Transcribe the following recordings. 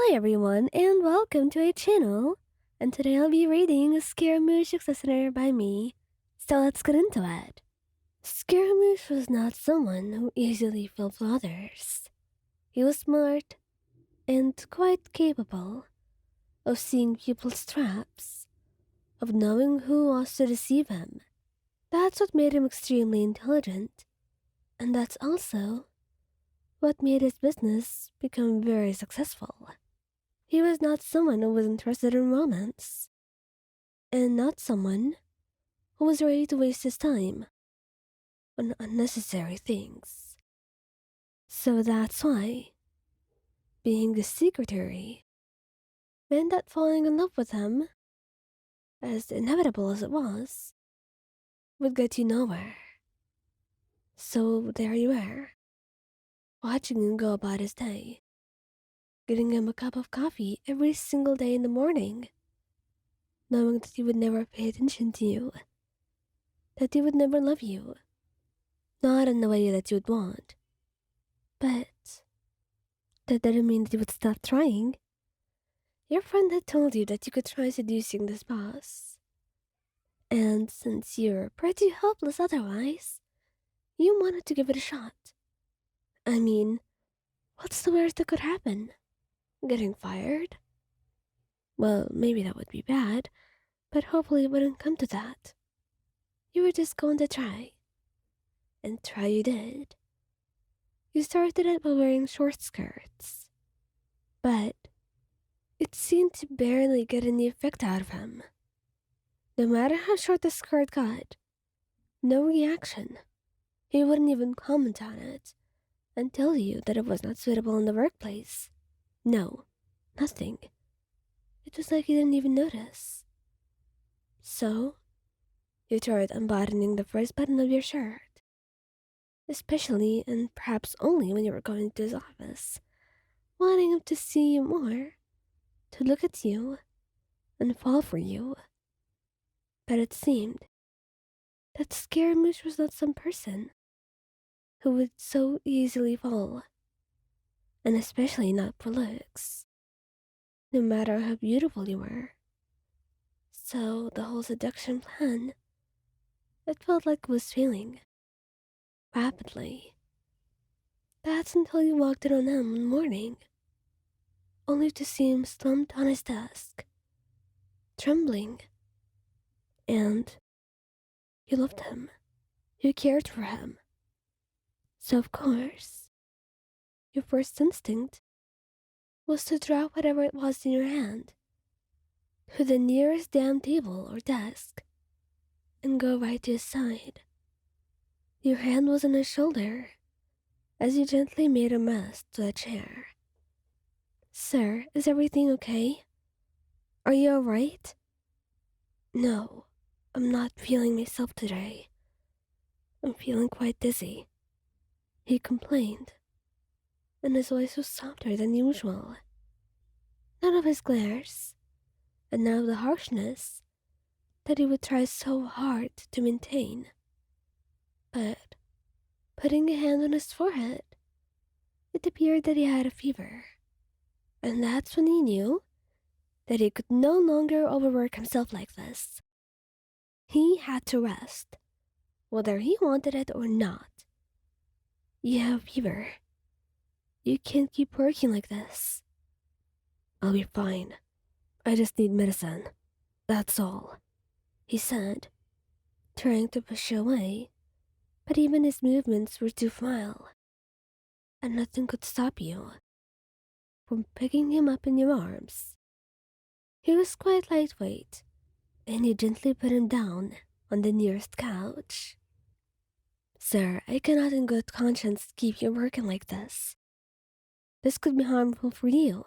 Hi everyone, and welcome to our channel. And today I'll be reading Scaramouche Listener by me. So let's get into it. Scaramouche was not someone who easily fell for others. He was smart and quite capable of seeing people's traps, of knowing who wants to deceive him. That's what made him extremely intelligent, and that's also what made his business become very successful. He was not someone who was interested in romance, and not someone who was ready to waste his time on unnecessary things. So that's why being the secretary meant that falling in love with him, as inevitable as it was, would get you nowhere. So there you were, watching him go about his day, getting him a cup of coffee every single day in the morning, knowing that he would never pay attention to you, that he would never love you, not in the way that you would want. But that didn't mean that you would stop trying. Your friend had told you that you could try seducing this boss. And since you're pretty hopeless otherwise, you wanted to give it a shot. I mean, what's the worst that could happen? Getting fired? Well, maybe that would be bad, but hopefully it wouldn't come to that. You were just going to try. And try you did. You started it by wearing short skirts. But it seemed to barely get any effect out of him. No matter how short the skirt got, no reaction. He wouldn't even comment on it and tell you that it was not suitable in the workplace. No, nothing. It was like he didn't even notice. So, you tried unbuttoning the first button of your shirt, especially and perhaps only when you were going to his office, wanting him to see you more, to look at you, and fall for you. But it seemed that Scaramouche was not some person who would so easily fall, and especially not for looks, no matter how beautiful you were. So the whole seduction plan, it felt like it was failing, rapidly. That's until you walked in on him one morning, only to see him slumped on his desk, trembling. And you loved him, you cared for him. So of course, your first instinct was to drop whatever it was in your hand to the nearest damn table or desk and go right to his side. Your hand was on his shoulder as you gently made him rest to a chair. Sir, is everything okay? Are you alright? No, I'm not feeling myself today. I'm feeling quite dizzy, he complained, and his voice was softer than usual. None of his glares, and none of the harshness that he would try so hard to maintain. But, putting a hand on his forehead, it appeared that he had a fever, and that's when he knew that he could no longer overwork himself like this. He had to rest, whether he wanted it or not. You have fever. You can't keep working like this. I'll be fine. I just need medicine. That's all, he said, trying to push you away, but even his movements were too vile, and nothing could stop you from picking him up in your arms. He was quite lightweight, and you gently put him down on the nearest couch. Sir, I cannot in good conscience keep you working like this. This could be harmful for you.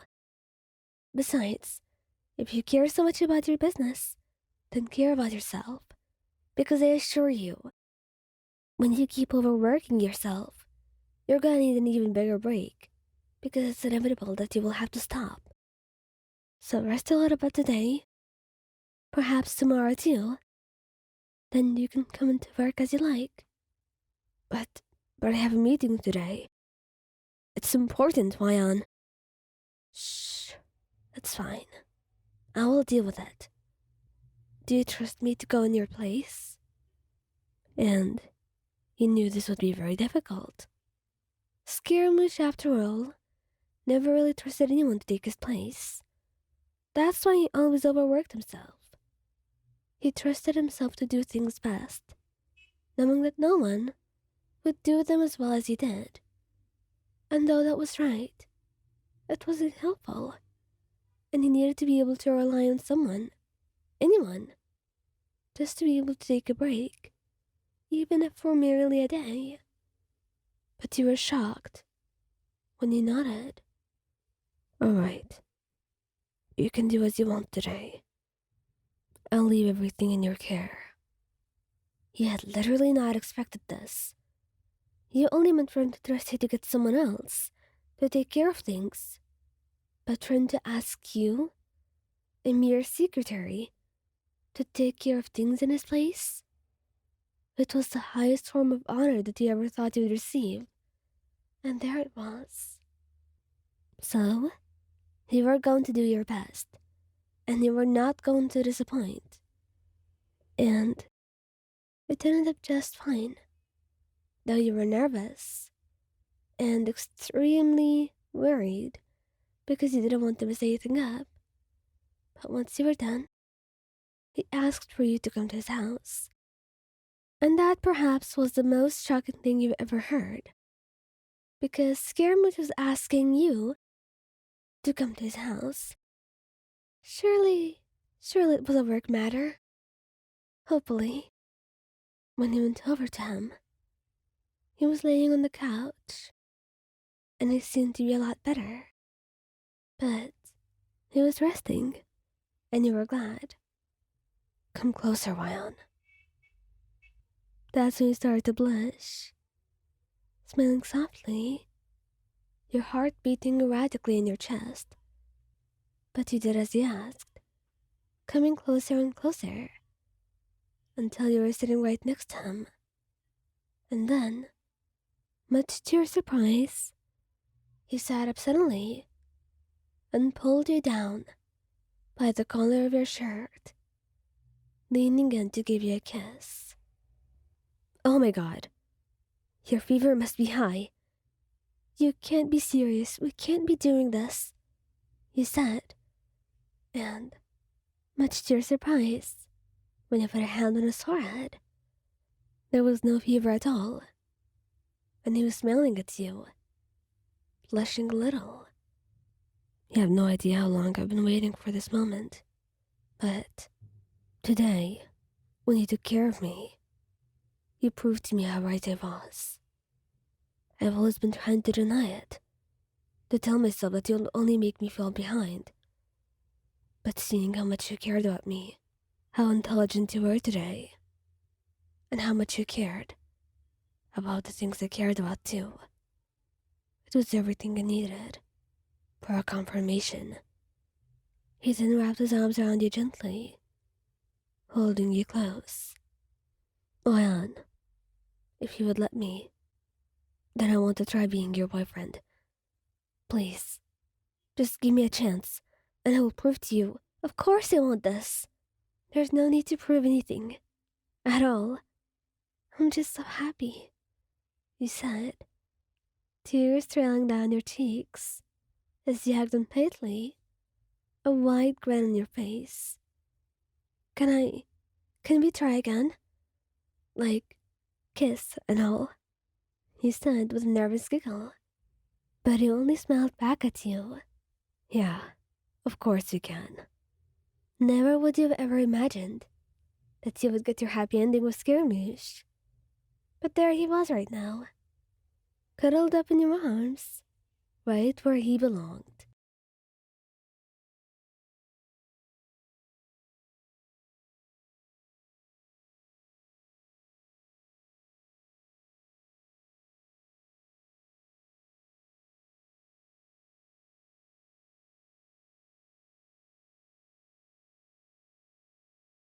Besides, if you care so much about your business, then care about yourself, because I assure you, when you keep overworking yourself, you're gonna need an even bigger break, because it's inevitable that you will have to stop. So rest a little bit today, perhaps tomorrow too, then you can come into work as you like. But I have a meeting today. It's important, Wyan. Shh. It's fine. I will deal with it. Do you trust me to go in your place? And he knew this would be very difficult. Scaramouche, after all, never really trusted anyone to take his place. That's why he always overworked himself. He trusted himself to do things best, knowing that no one would do them as well as he did. And though that was right, it wasn't helpful, and he needed to be able to rely on someone, anyone, just to be able to take a break, even if for merely a day. But you were shocked when he nodded. All right, you can do as you want today. I'll leave everything in your care. He had literally not expected this. He only meant for him to trust you to get someone else to take care of things. But for him to ask you, a mere secretary, to take care of things in his place? It was the highest form of honor that he ever thought he would receive. And there it was. So, you were going to do your best, and you were not going to disappoint. And it ended up just fine. Though you were nervous and extremely worried because you didn't want to mess anything up. But once you were done, he asked for you to come to his house. And that perhaps was the most shocking thing you've ever heard. Because Scaramouche was asking you to come to his house. Surely it was a work matter. Hopefully. When he went over to him, he was laying on the couch, and he seemed to be a lot better. But he was resting, and you were glad. Come closer, Ryan. That's when you started to blush, smiling softly, your heart beating erratically in your chest. But you did as he asked, coming closer and closer, until you were sitting right next to him. And then, much to your surprise, he sat up suddenly and pulled you down by the collar of your shirt, leaning in to give you a kiss. Oh my God, your fever must be high. You can't be serious. We can't be doing this, he said. And, much to your surprise, when you put a hand on his forehead, there was no fever at all, and he was smiling at you, blushing a little. You have no idea how long I've been waiting for this moment, but today, when you took care of me, you proved to me how right I was. I've always been trying to deny it, to tell myself that you'll only make me feel behind. But seeing how much you cared about me, how intelligent you were today, and how much you cared about the things I cared about too, it was everything I needed for a confirmation. He then wrapped his arms around you gently, holding you close. Oyan, if you would let me, then I want to try being your boyfriend. Please, just give me a chance, and I will prove to you. Of course I want this. There's no need to prove anything. At all. I'm just so happy, you said, tears trailing down your cheeks as you hugged him tightly, a wide grin on your face. Can we try again? Like, kiss and all? He said with a nervous giggle. But he only smiled back at you. Yeah, of course we can. Never would you have ever imagined that you would get your happy ending with Scaramouche. But there he was right now, cuddled up in your arms, right where he belonged.